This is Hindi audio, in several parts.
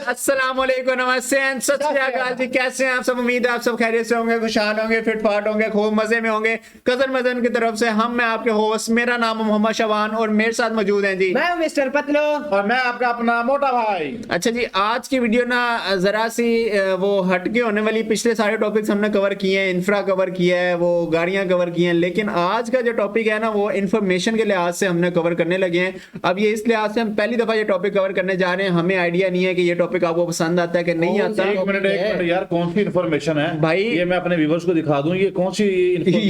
अस्सलाम वालेकुम, नमस्ते एंड सत श्री अकाल जी। कैसे हैं आप सब? उम्मीद है आप सब खैरियत से होंगे, खुशहाल होंगे, फिट फाट होंगे, खूब मजे में होंगे। कजन मजन की तरफ से मैं आपके होस्ट, मेरा नाम मोहम्मद शबान और मेरे साथ मौजूद हैं जी मैं मिस्टर पतलो और मैं आपका अपना मोटा भाई। अच्छा जी, आज की वीडियो ना जरा सी वो हटके होने वाली। पिछले सारे टॉपिक्स हमने कवर किए हैं, इंफ्रा कवर किया है, वो गाड़ियां कवर की हैं, लेकिन आज का जो टॉपिक है ना वो इन्फॉर्मेशन के लिहाज से हमने कवर करने लगे हैं। अब ये इस लिहाज से हम पहली दफा ये टॉपिक कवर करने जा रहे हैं। हमें आइडिया नहीं है कि ये टॉपिक आपको पसंद आता है कि नहीं आता। एक मिनट यार, कौन सी इन्फॉर्मेशन है भाई? ये मैं अपने व्यूवर्स को दिखा दूं, ये कौन सी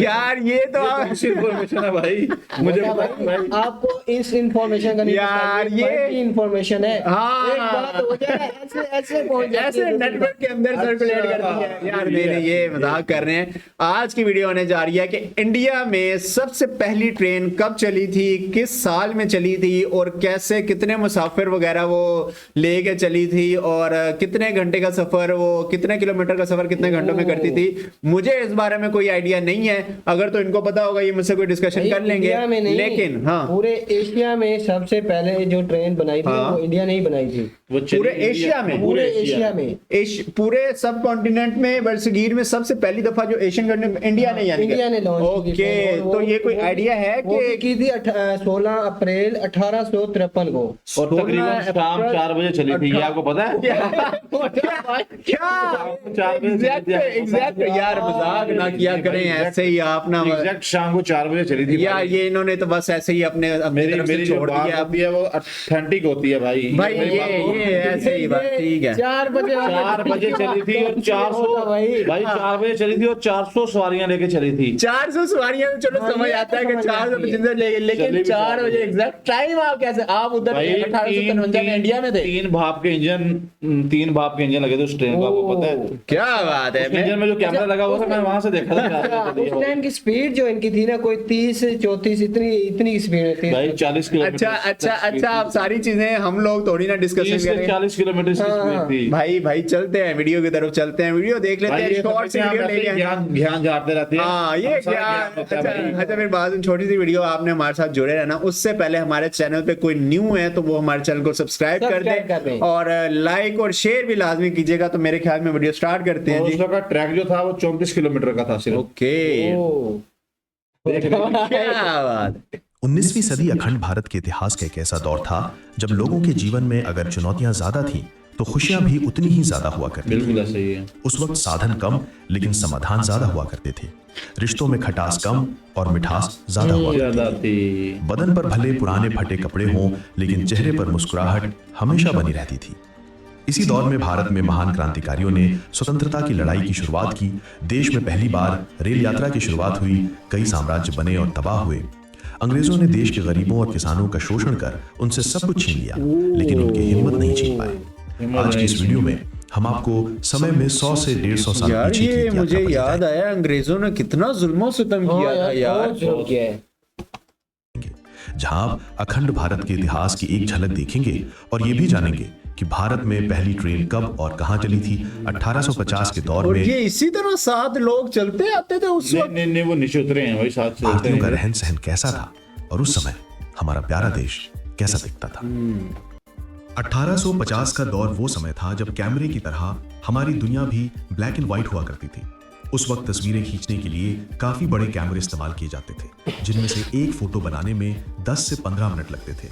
यार ये तो कौन सी इन्फॉर्मेशन है भाई? मुझे भाई, आपको इस इन्फॉर्मेशन का नहीं यार पता, ये इन्फॉर्मेशन है। हाँ। एक बात हो जाए ऐसे पहुंच जाती ऐसे है नेटवर्क के अंदर सर्कुलेट करती है यार। नहीं ये मजाक कर रहे हैं। आज की वीडियो होने जा रही है कि इंडिया में सबसे पहली ट्रेन कब चली थी, किस साल में चली थी और कैसे, कितने मुसाफिर वगैरह वो लेके चली थी और कितने घंटे का सफर, वो कितने किलोमीटर का सफर कितने घंटों में करती थी। मुझे इस बारे में कोई आइडिया नहीं है। अगर तो इनको पता होगा ये मुझसे कोई डिस्कशन कर लेंगे, लेकिन हाँ पूरे एशिया में सबसे पहले जो ट्रेन बनाई थी वो इंडिया ने ही बनाई थी। पूरे एशिया में, पूरे एशिया में, पूरे सब कॉन्टिनेंट में, वर्षगीर में सबसे पहली दफा जो एशियन कंट्री इंडिया ने यानी इंडिया ने लॉन्च की। ओके, तो ये कोई आइडिया है कि की थी 16 अप्रैल 1853 को और तकरीबन शाम 4 बजे चली थी। ये आपको पता है? एग्जैक्ट यार, मजाक ना किया करें ऐसे ही आप ना। एग्जैक्ट शाम को 4 बजे चली थी यार ये इन्होंने तो बस ऐसे ही अपने मेरी छोड़ दिया। होती है वो ऑथेंटिक होती है भाई। ये ऐसे ही बात ठीक है। 4 बजे चली थी और 400 भाई 4 बजे चली थी और 400 सवारियां लेके चली थी। 400 सवारियां तो चलो समझ आता है कि 400 पैसेंजर लेके, लेकिन 4 बजे एग्जैक्ट टाइम आप कैसे, आप उधर 1853 में इंडिया में थे। 3 भाप के इंजन लगे थे उस ट्रेन को, आपको पता है? क्या बात है। इंजन में जो कैमरा लगा हुआ था, मैं वहां से देखा था। उस टाइम की स्पीड जो इनकी थी ना, कोई 30 34 इतनी स्पीड थी भाई। 40 किलोमीटर। अच्छा आप सारी चीजें हम लोग थोड़ी ना डिस्कशन करें। 40 किलोमीटर की स्पीड थी भाई चलते हैं वीडियो की तरफ, चलते हैं, वीडियो देख लेते हैं। शॉर्ट सी वीडियो लेके ज्ञान जाते रहते हैं। हाँ ये ज्ञान। अच्छा फिर बाद छोटी सी वीडियो आपने हमारे साथ जुड़े रहना। उससे पहले हमारे चैनल पे कोई न्यू है तो वो हमारे चैनल को सब्सक्राइब कर दे और लाइक और शेयर भी लाजमी कीजिएगा। तो मेरे ख्याल में वीडियो स्टार्ट करते हैं जी। उसका ट्रैक जो था वो 34 किलोमीटर का था सिर्फ। ओके, क्या बात। 19वीं सदी अखंड भारत के इतिहास का एक ऐसा दौर था जब लोगों के जीवन में अगर चुनौतियां ज्यादा थीं तो खुशियां भी उतनी ही ज्यादा हुआ करती थी। बिल्कुल ऐसा ही है। उस वक्त साधन कम लेकिन समाधान ज्यादा हुआ करते थे। रिश्तों में खटास कम और मिठास ज्यादा हुआ करती थी। बदन पर भले पुराने फटे कपड़े हों लेकिन चेहरे पर मुस्कुराहट हमेशा बनी रहती थी। इसी दौर में भारत में महान क्रांतिकारियों ने स्वतंत्रता की लड़ाई की शुरुआत की। देश में पहली बार रेल यात्रा की शुरुआत हुई। कई साम्राज्य बने और तबाह हुए। अंग्रेजों ने देश के गरीबों और किसानों का शोषण कर उनसे सब कुछ छीन लिया, लेकिन उनकी हिम्मत नहीं छीन पाए। आज की इस वीडियो में हम आपको समय में 100 से 150 साल पीछे की यार मुझे याद आया अंग्रेजों ने कितना जुल्म सितम किया था यार। जहां आप अखंड भारत के इतिहास की एक झलक देखेंगे और ये भी जानेंगे कि भारत में पहली ट्रेन कब और कहां चली थी। 1850 के दौर में ये इसी तरह 7 लोग चलते आते थे उस वक्त। नहीं वो नीचे उतरे हैं भाई, साथ से भारतीयों का रहन सहन कैसा था और उस समय हमारा प्यारा देश कैसा दिखता था। 1850 का दौर वो समय था जब कैमरे की तरह हमारी दुनिया भी ब्लैक एंड व्हाइट हुआ करती थी। उस वक्त तस्वीरें खींचने के लिए काफी बड़े कैमरे इस्तेमाल किए जाते थे, जिनमें से एक फोटो बनाने में 10 से 15 मिनट लगते थे।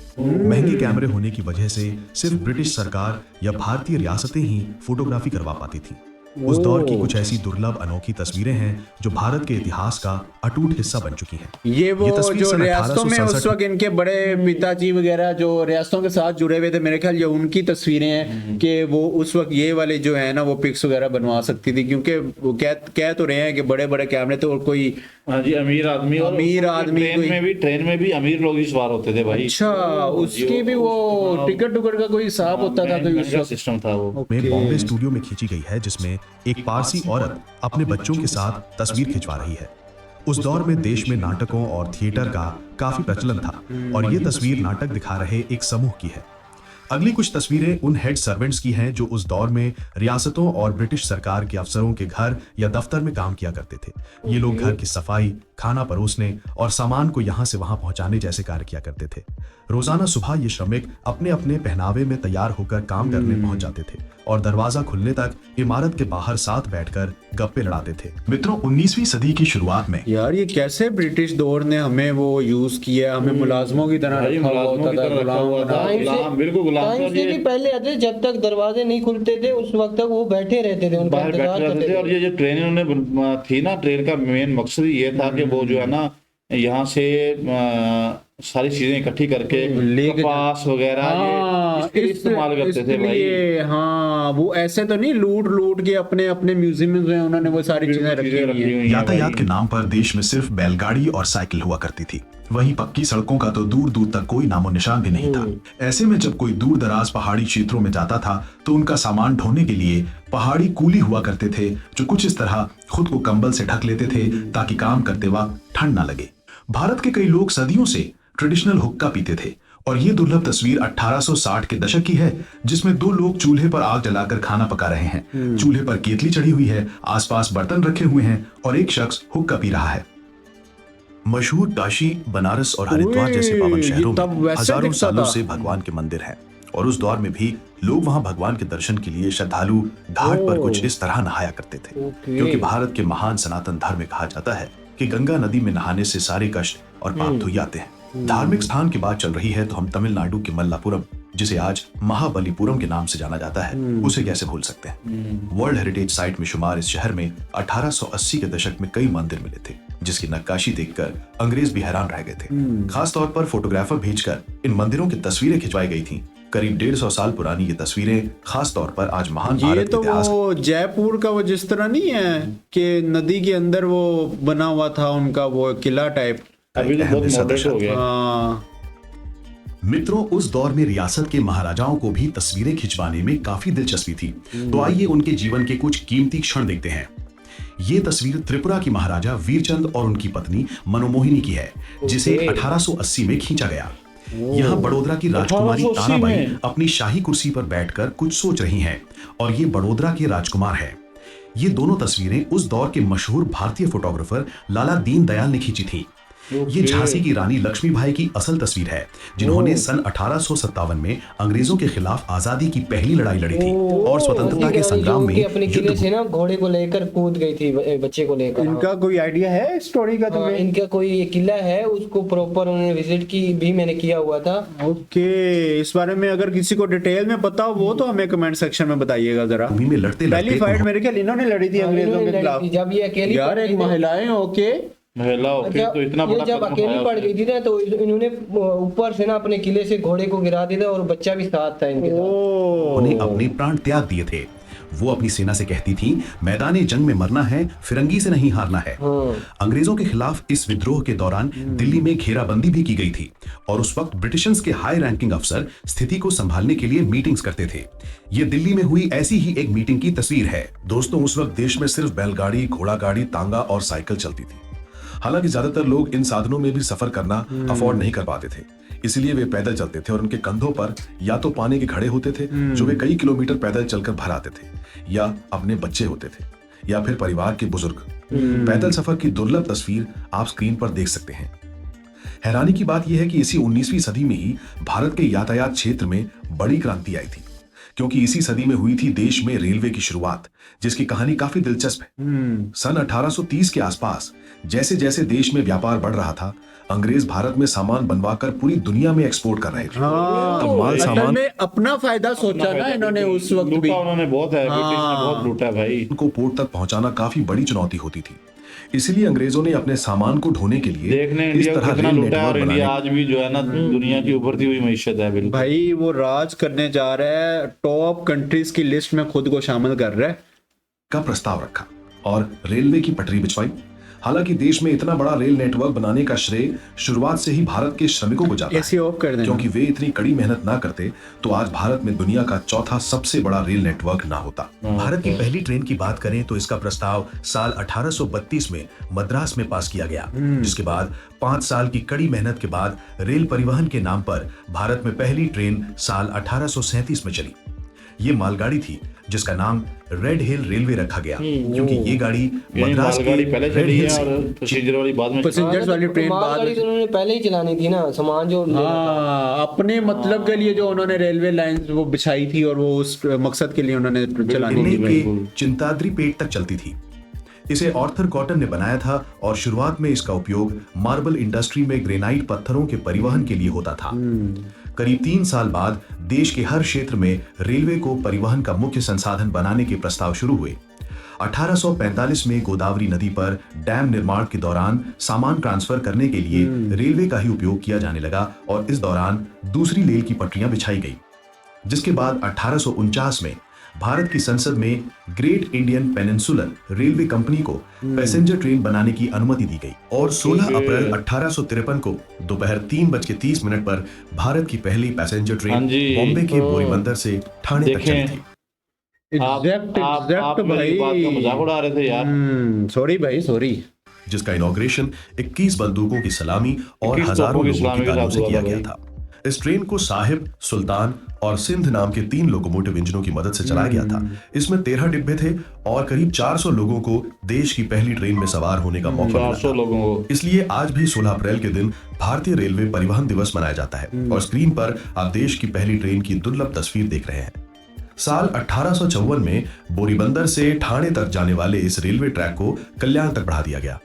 महंगे कैमरे होने की वजह से सिर्फ ब्रिटिश सरकार या भारतीय रियासतें ही फोटोग्राफी करवा पाती थी। उस दौर की कुछ ऐसी दुर्लभ अनोखी तस्वीरें हैं जो भारत के इतिहास का अटूट हिस्सा बन चुकी हैं। ये जो रियासतों में उस वक्त इनके बड़े पिताजी वगैरह जो रियासतों के साथ जुड़े हुए थे, मेरे ख्याल ये उनकी तस्वीरें हैं कि वो उस वक्त ये वाले जो है ना वो पिक्स वगैरह बनवा सकती थी, क्योंकि वो कह तो रहे हैं कि बड़े बड़े कैमरे थे और कोई हाँ जी अमीर आदमी ट्रेन में भी अमीर लोग ही सवार होते थे भाई। अच्छा, उसकी भी वो टिकट का कोई हिसाब होता था, कोई सिस्टम था वो। बॉम्बे स्टूडियो में खींची गई है जिसमें एक पारसी औरत अपने बच्चों के साथ तस्वीर खिंचवा रही है। उस दौर में देश में नाटकों और थिएटर का काफी प्रचलन था और ये तस्वीर नाटक दिखा रहे एक समूह की है। अगली कुछ तस्वीरें उन हेड सर्वेंट्स की हैं जो उस दौर में रियासतों और ब्रिटिश सरकार के अफसरों के घर या दफ्तर में काम किया करते थे। ये लोग घर की सफाई, खाना परोसने और सामान को यहाँ से वहां पहुंचाने जैसे कार्य किया करते थे। रोजाना सुबह ये श्रमिक अपने अपने पहनावे में तैयार होकर काम करने पहुंच जाते थे और दरवाजा खुलने तक इमारत के बाहर साथ बैठकर गप्पे लड़ाते थे। मित्रों, 19वीं सदी की शुरुआत में यार ये कैसे ब्रिटिश दौर ने हमें वो यूज किया, हमें मुलाजमों की तरह भाई रखा हुआ मुलाजमों की था, तरह रखा हुआ था, गुलाम, बिल्कुल गुलाम। टाइम से भी पहले आते, जब तक दरवाजे नहीं खुलते थे उस वक्त तक वो बैठे रहते थे, उनका बाहर बैठे इंतजार रहते करते थे। और ये जो ट्रेन इन्होंने थी ना, ट्रेन का मेन मकसद ये था कि वो जो है ना यहाँ से सारी चीजें इकट्ठी करके कपास वगैरह ये इसके लिए इस्तेमाल करते थे भाई। हाँ, वो ऐसे तो नहीं लूट लूट के अपने अपने म्यूजियम में उन्होंने वो सारी चीजें रखी हुई हैं। यातायात के नाम पर देश में सिर्फ बैलगाड़ी और साइकिल हुआ करती थी। वहीं पक्की सड़कों का तो दूर दूर तक कोई नामो निशान भी नहीं था। ऐसे में जब कोई दूर दराज पहाड़ी क्षेत्रों में जाता था तो उनका सामान ढोने के लिए पहाड़ी कूली हुआ करते थे, जो कुछ इस तरह खुद को कंबल से ढक लेते थे ताकि काम करते वक्त ठंड ना लगे। भारत के कई लोग सदियों से ट्रेडिशनल हुक्का पीते थे और ये दुर्लभ तस्वीर 1860 के दशक की है, जिसमें दो लोग चूल्हे पर आग जलाकर खाना पका रहे हैं। चूल्हे पर केतली चढ़ी हुई है, आसपास बर्तन रखे हुए हैं और एक शख्स हुक्का पी रहा है। मशहूर काशी, बनारस और हरिद्वार जैसे पावन शहरों में हजारों सालों से भगवान के मंदिर हैं और उस दौर में भी लोग वहां भगवान के दर्शन के लिए श्रद्धालु घाट पर कुछ इस तरह नहाया करते थे, क्योंकि भारत के महान सनातन धर्म में कहा जाता है कि गंगा नदी में नहाने से सारे कष्ट और पाप धुल जाते हैं। धार्मिक स्थान की बात चल रही है तो हम तमिलनाडु के मल्लापुरम, जिसे आज महाबलीपुरम के नाम से जाना जाता है, उसे कैसे भूल सकते हैं। वर्ल्ड हेरिटेज साइट में शुमार इस शहर में 1880 के दशक में कई मंदिर मिले थे, जिसकी नक्काशी देखकर अंग्रेज भी हैरान रह गए थे। खास तौर पर फोटोग्राफर भेजकर इन मंदिरों की तस्वीरें खिंचवाई गई थी। करीब 150 साल पुरानी ये तस्वीरें खास तौर पर आज महान ये भारत तो के इतिहास वो जयपुर का वो जिस तरह नहीं है कि नदी के अंदर वो बना हुआ था उनका वो किला टाइप। अभी तो बहुत मॉडर्न हो गया। हाँ, मित्रों, उस दौर में रियासत के महाराजाओं को भी तस्वीरें खिंचवाने में काफी दिलचस्पी थी। तो आइए उनके जीवन के कुछ कीमती क्षण देखते हैं। ये तस्वीर त्रिपुरा की महाराजा वीरचंद और उनकी पत्नी मनोमोहिनी की है, जिसे 1880 में खींचा गया। यहाँ बड़ोदरा की राजकुमारी 1880 ताराबाई में। अपनी शाही कुर्सी पर बैठकर कुछ सोच रही हैं और ये बड़ोदरा के राजकुमार हैं। ये दोनों तस्वीरें उस दौर के मशहूर भारतीय फोटोग्राफर लाला दीनदयाल ने खींची थी। ये झांसी की रानी लक्ष्मीबाई की असल तस्वीर है, जिन्होंने सन 1857 में अंग्रेजों के खिलाफ आजादी की पहली लड़ाई लड़ी थी और स्वतंत्रता के संग्राम में अपने किले से ना घोड़े को लेकर कूद गई थी, बच्चे को लेकर। इनका कोई आइडिया है स्टोरी का तुम्हें? इनका कोई ये किला है, उसको प्रॉपर उन्होंने विजिट की भी मैंने किया हुआ था। ओके, इस बारे में अगर किसी को डिटेल में पता हो वो तो हमें कमेंट सेक्शन में बताइएगा जरा। भूमि में लड़ते पहली लड़ते फाइट मेरे ख्याल इन्होंने लड़ी थी अंग्रेजों के खिलाफ। जब ये अकेली यार एक महिलाएं ओके महिलाओं फिर तो इतना बड़ा जब कदम अकेली उठाया पड़ उसने। गई थी ना, तो इन्होंने ऊपर से ना अपने किले से घोड़े को गिरा दिया था और बच्चा भी साथ था इनके साथ। उन्हें अपने प्राण त्याग दिए थे। वो अपनी सेना से कहती थी, मैदाने जंग में मरना है, फिरंगी से नहीं हारना है। अंग्रेजों के खिलाफ इस विद्रोह के दौरान दिल्ली में घेराबंदी भी की गई थी और उस वक्त ब्रिटिशर्स के हाई रैंकिंग अफसर स्थिति को संभालने के लिए मीटिंग्स करते थे। ये दिल्ली में हुई ऐसी ही एक मीटिंग की तस्वीर है। दोस्तों, उस वक्त देश में सिर्फ बैलगाड़ी, घोड़ा गाड़ी, तांगा और साइकिल चलती थी। हालांकि ज्यादातर लोग इन साधनों में भी सफर करना अफोर्ड नहीं कर पाते थे, इसलिए वे पैदल चलते थे और उनके कंधों पर या तो पानी के घड़े होते थे जो वे कई किलोमीटर पैदल चलकर भर आते थे, या अपने बच्चे होते थे, या फिर परिवार के बुजुर्ग। पैदल सफर की दुर्लभ तस्वीर आप स्क्रीन पर देख सकते हैं। हैरानी की बात यह है कि इसी 19वीं सदी में ही भारत के यातायात क्षेत्र में बड़ी क्रांति आई थी, क्योंकि इसी सदी में हुई थी देश में रेलवे की शुरुआत, जिसकी कहानी काफी दिलचस्प है। सन 1830 के आसपास जैसे जैसे देश में व्यापार बढ़ रहा था, अंग्रेज भारत में सामान बनवाकर पूरी दुनिया में एक्सपोर्ट कर रहे थे। हाँ, माल असल सामान- में अपना फायदा सोचा ना इन्होंने उस वक्त भी। लूटा उन्होंने बहुत है, ब्रिटिश ने बहुत लूटा भाई। उनको पोर्ट तक पहुंचाना काफी बड़ी चुनौती होती थी, इसलिए अंग्रेजों ने अपने सामान को ढोने के लिए देखने इस इंडिया तरह को कितना रेल लूटा है और नेटवर्क इंडिया बनाने आज भी जो है ना दुनिया की उभरती हुई मईशत है बिल्कुल। भाई वो राज करने जा रहा है, टॉप कंट्रीज की लिस्ट में खुद को शामिल कर रहा है। का प्रस्ताव रखा और रेलवे की पटरी बिछवाई। हालांकि देश में इतना बड़ा रेल नेटवर्क बनाने का श्रेय शुरुआत से ही भारत के श्रमिकों को जाता ऐसी है, ऑफ कर देना। क्योंकि वे इतनी कड़ी मेहनत ना करते तो आज भारत में दुनिया का चौथा सबसे बड़ा रेल नेटवर्क ना होता। भारत की पहली ट्रेन की बात करें तो इसका प्रस्ताव साल 1832 में मद्रास में पास किया गया, जिसके बाद 5 साल की कड़ी मेहनत के बाद रेल परिवहन के नाम पर भारत में पहली ट्रेन साल 1837 में चली। ये मालगाड़ी थी जिसका नाम रेड हिल रेलवे रखा गया, क्योंकि ये गाड़ी मद्रास की मालगाड़ी पहले रेड चली हिल है से और पैसेंजर वाली बाद में पैसेंजर्स वाली ट्रेन बाद मालगाड़ी तो उन्होंने पहले ही चलानी थी ना, सामान जो हाँ अपने मतलब के लिए जो उन्होंने रेलवे लाइन वो बिछाई थी और वो उस मकसद के लिए उन्होंने चलानी चेन्नई थी। के चिंताद्री पेट तक चलती थी। इसे ऑर्थर कॉटन ने बनाया था और शुरुआत में इसका उपयोग मार्बल इंडस्ट्री में ग्रेनाइट पत्थरों के परिवहन के लिए होता था। करीब 3 साल बाद देश के हर क्षेत्र में रेलवे को परिवहन का मुख्य संसाधन बनाने के प्रस्ताव शुरू हुए। 1845 में गोदावरी नदी पर डैम निर्माण के दौरान सामान ट्रांसफर करने के लिए रेलवे का ही उपयोग किया जाने लगा और इस दौरान दूसरी रेल की पटरियां बिछाई गई, जिसके बाद 1849 में भारत की संसद में great Indian peninsular railway company को पैसेंजर ट्रेन बनाने की अनुमति दी गई और 16 अप्रैल 1853 को दोपहर 3:30 पर भारत की पहली पैसेंजर ट्रेन हाँ जी। बॉम्बे के बोरीबंदर से ठाणे तक चली थी। आप मेरी बात का मजाक उड़ा रहे थे यार। सॉरी भाई सॉरी। जिसका इनॉग्रेशन 21 बंदूकों की सलामी और 21 हजारों तोपों की लोगों की सलामी के तालों साथ से हुआ किया था गया भाई। था। इस ट्रेन को साहिब, सुल्तान और सिंध नाम के 3 लोकोमोटिव इंजनों की मदद से चलाया गया था। इसमें 13 डिब्बे थे और करीब 400 लोगों को देश की पहली ट्रेन में सवार होने का मौका मिला 400 था। लोगों को। इसलिए आज भी 16 अप्रैल के दिन भारतीय रेलवे परिवहन दिवस मनाया जाता है और स्क्रीन पर आप देश की पहली ट्रेन की दुर्लभ तस्वीर देख रहे हैं। साल 1854 में बोरीबंदर से ठाणे तक जाने वाले इस रेलवे ट्रैक को कल्याण तक बढ़ा दिया गया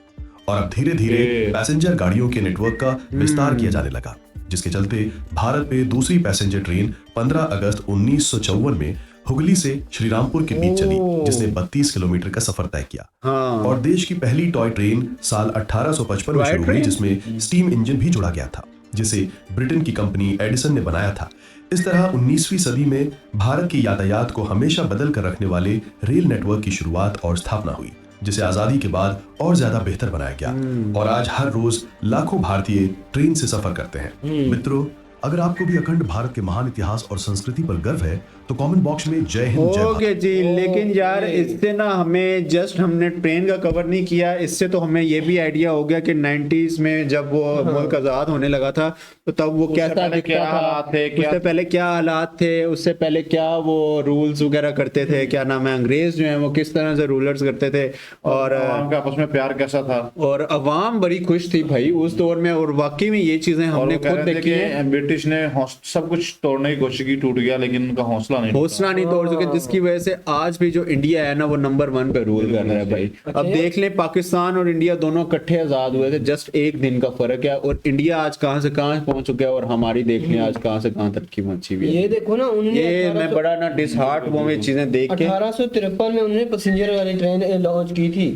और अब धीरे धीरे पैसेंजर गाड़ियों के नेटवर्क का विस्तार किया जाने लगा, जिसके चलते भारत में दूसरी पैसेंजर ट्रेन 15 अगस्त 1954 में हुगली से श्रीरामपुर के बीच चली, जिसने 32 किलोमीटर का सफर तय किया। हाँ। और देश की पहली टॉय ट्रेन साल 1855 में शुरू हुई, जिसमें स्टीम इंजन भी जुड़ा गया था, जिसे ब्रिटेन की कंपनी एडिसन ने बनाया था। इस तरह 19वीं सदी में भारत की यातायात को हमेशा बदल कर रखने वाले रेल नेटवर्क की शुरुआत और स्थापना हुई, जिसे आजादी के बाद और ज्यादा बेहतर बनाया गया और आज हर रोज लाखों भारतीय ट्रेन से सफर करते हैं। मित्रों, अगर आपको भी अखंड भारत के महान इतिहास और संस्कृति पर गर्व है तो कमेंट बॉक्स में जय हिंद जय ओके भारत। जी। लेकिन यार इससे ना हमें जस्ट हमने ट्रेन का कवर नहीं किया, इससे तो हमें ये भी आइडिया हो गया कि 90s में जब वो मुल्क आजाद होने लगा था तो तब वो कैसा पहले दिखता क्या था, हालात थे, क्या- उससे पहले क्या हालात थे, उससे पहले क्या वो रूल्स वगैरह करते थे, क्या नाम है अंग्रेज जो है वो किस तरह से रूलर्स करते थे और आवाम का आपस में प्यार कैसा था। और अवाम बड़ी खुश थी भाई उस दौर में और वाकई में ये चीजें और हमने वो कह खुद रहे थे देखी कि है। ब्रिटिश ने सब कुछ तोड़ने की कोशिश की, टूट गया, लेकिन उनका हौसला नहीं टूटा। हौसला नहीं तोड़ सके, जिसकी वजह से आज भी जो इंडिया है ना वो नंबर 1 पे रूल कर रहा है भाई। अब देख लें पाकिस्तान और इंडिया दोनों इकट्ठे आजाद हुए थे, जस्ट एक दिन का फर्क है और इंडिया आज कहां से कहां पहुंच चुका है और हमारी देख लें आज कहां से कहां तरक्की पहुंची हुई है। ये देखो ना, उन्होंने ये मैं बड़ा ना डिसहार्ट वो में चीजें देख के 1853 में उन्होंने पैसेंजर वाली ट्रेन लॉन्च की थी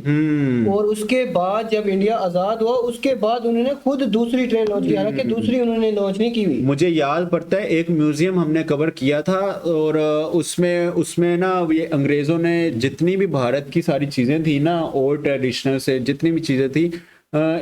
और उसके बाद जब इंडिया आजाद हुआ उसके बाद उन्होंने खुद दूसरी ट्रेन लॉन्च की, हालांकि दूसरी उन्होंने लॉन्च नहीं की हुई। मुझे याद पड़ता है एक म्यूजियम हमने कवर किया था और उसमें ना ये अंग्रेजों ने जितनी भी भारत की सारी चीजें थी ना ओल्ड ट्रेडिशनल से जितनी भी चीजें थी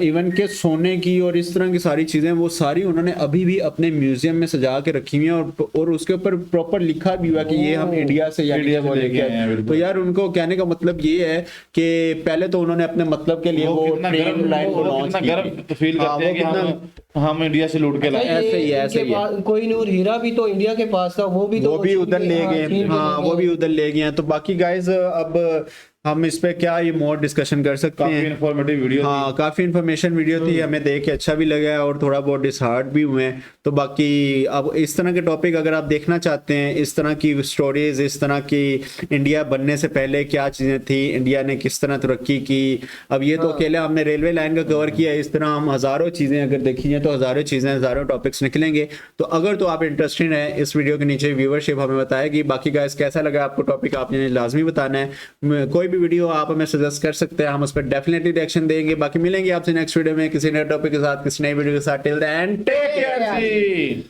इवन के सोने की और इस तरह की सारी चीजें वो सारी उन्होंने अभी भी अपने म्यूजियम में सजा के रखी हुई हैं और उसके ऊपर प्रॉपर लिखा भी हुआ कि ये हम इंडिया से इंडिया से लेके आए हैं, बिल्कुल। तो यार उनको कहने का मतलब ये है कि पहले तो उन्होंने अपने मतलब के लिए वो ट्रेन लाइन को लॉन्च कितना गर्व फील हाँ, करते हैं कि हम इंडिया से लूट के लाए। ऐसे ही है, ऐसे इनके ही है। पास कोई नूर हीरा भी तो इंडिया के पास था, वो भी उधर ले गए। हाँ वो भी उधर ले गए हैं। तो बाकी गाइस अब हम इस पे क्या ये मोर डिस्कशन कर सकते काफी हैं। इंफॉर्मेटिव वीडियो हाँ काफी इन्फॉर्मेशन वीडियो थी, हमें देख के अच्छा भी लगा है और थोड़ा बहुत डिसहार्ट भी हुए हैं। तो बाकी अब इस तरह के टॉपिक अगर आप देखना चाहते हैं, इस तरह की स्टोरीज, इस तरह की इंडिया बनने से पहले क्या चीजें थी, इंडिया ने किस तरह तरक्की की। अब ये तो अकेला हमने रेलवे लाइन का कवर किया, इस तरह हम हजारों चीजें अगर देखी जाए तो हजारों चीजें, हजारों टॉपिक्स निकलेंगे। तो अगर तो आप इंटरेस्टेड हैं इस वीडियो के नीचे व्यूवरशिप हमें बताएगी। बाकी गाइस कैसा लगा आपको टॉपिक आपने लाजमी बताना है। कोई भी वीडियो आप हमें सजेस्ट कर सकते हैं, हम उस पर डेफिनेटली रिएक्शन देंगे। बाकी मिलेंगे आपसे नेक्स्ट वीडियो में किसी नए टॉपिक के साथ, किसी नई वीडियो के साथ। Till then take care.